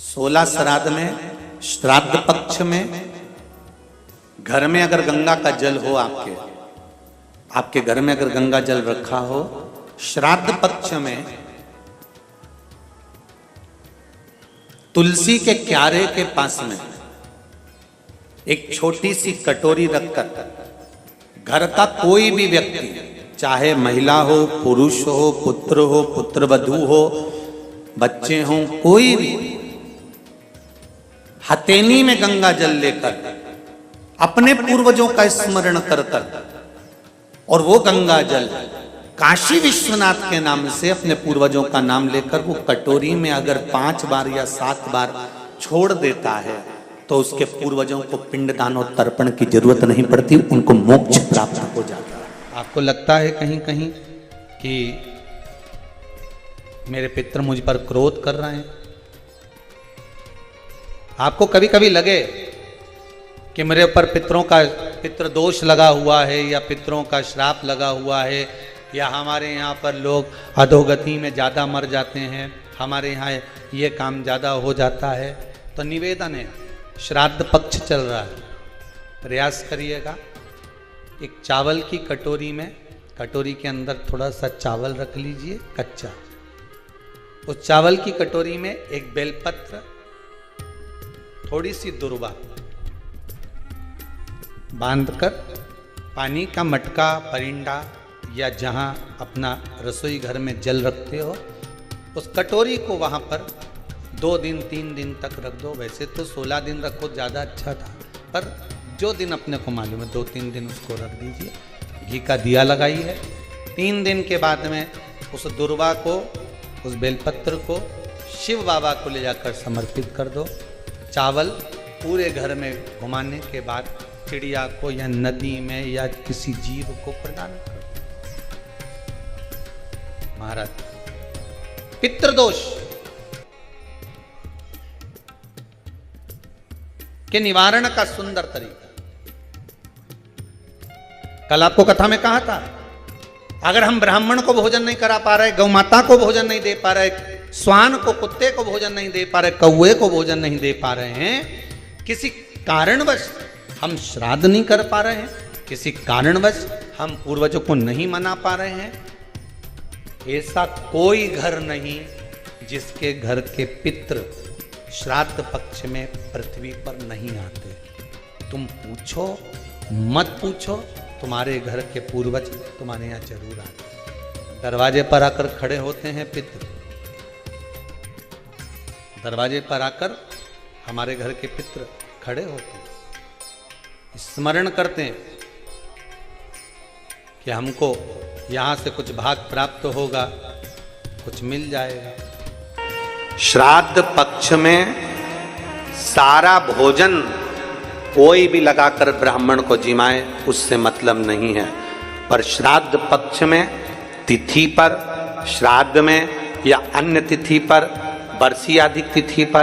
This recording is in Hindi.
16 श्राद्ध में, श्राद्ध पक्ष में, घर में अगर गंगा का जल हो, आपके घर में अगर गंगा जल रखा हो, श्राद्ध पक्ष में तुलसी के क्यारे के पास में एक छोटी सी कटोरी रखकर घर का कोई भी व्यक्ति, चाहे महिला हो, पुरुष हो, पुत्रवधू हो, बच्चे हों, कोई भी हथेली में गंगा जल लेकर अपने पूर्वजों का स्मरण कर और वो गंगा जल काशी विश्वनाथ के नाम से अपने पूर्वजों का नाम लेकर वो कटोरी में अगर 5 बार या 7 बार छोड़ देता है तो उसके पूर्वजों को पिंडदान और तर्पण की जरूरत नहीं पड़ती, उनको मोक्ष प्राप्त हो जाता है। आपको लगता है कहीं कहीं कि मेरे पितर मुझ पर क्रोध कर रहे हैं? आपको कभी कभी लगे कि मेरे ऊपर पितृ दोष लगा हुआ है या पितरों का श्राप लगा हुआ है, या हमारे यहाँ पर लोग अधोगति में ज़्यादा मर जाते हैं, हमारे यहाँ ये काम ज़्यादा हो जाता है, तो निवेदन है, श्राद्ध पक्ष चल रहा है, प्रयास करिएगा। एक चावल की कटोरी में, कटोरी के अंदर थोड़ा सा चावल रख लीजिए कच्चा, उस चावल की कटोरी में एक बेलपत्र, थोड़ी सी दुर्वा बांधकर पानी का मटका, परिंडा या जहां अपना रसोई घर में जल रखते हो, उस कटोरी को वहां पर 2 दिन 3 दिन तक रख दो। वैसे तो 16 दिन रखो, ज़्यादा अच्छा था, पर जो दिन अपने को मालूम है 2-3 दिन उसको रख दीजिए। घी का दिया लगाइए। 3 दिन के बाद में उस दुर्वा को, उस बेलपत्र को शिव बाबा को ले जाकर समर्पित कर दो। चावल पूरे घर में घुमाने के बाद चिड़िया को या नदी में या किसी जीव को प्रदान कर दो। महाराज, पितृदोष के निवारण का सुंदर तरीका। कल आपको कथा में कहा था, अगर हम ब्राह्मण को भोजन नहीं करा पा रहे, गौ माता को भोजन नहीं दे पा रहे, श्वान को, कुत्ते को भोजन नहीं दे पा रहे, कौवे को भोजन नहीं दे पा रहे हैं, किसी कारणवश हम श्राद्ध नहीं कर पा रहे हैं, किसी कारणवश हम पूर्वजों को नहीं मना पा रहे हैं, ऐसा कोई घर नहीं जिसके घर के पितृ श्राद्ध पक्ष में पृथ्वी पर नहीं आते। तुम पूछो मत पूछो, तुम्हारे घर के पूर्वज तुम्हारे यहाँ जरूर आते। दरवाजे पर आकर खड़े होते हैं पितृ, दरवाजे पर आकर हमारे घर के पितृ खड़े होते हैं, स्मरण करते हैं कि हमको यहाँ से कुछ भाग प्राप्त होगा, कुछ मिल जाएगा। श्राद्ध पक्ष में सारा भोजन कोई भी लगाकर ब्राह्मण को जिमाए, उससे मतलब नहीं है, पर श्राद्ध पक्ष में तिथि पर, श्राद्ध में या अन्य तिथि पर, बरसी आदि तिथि पर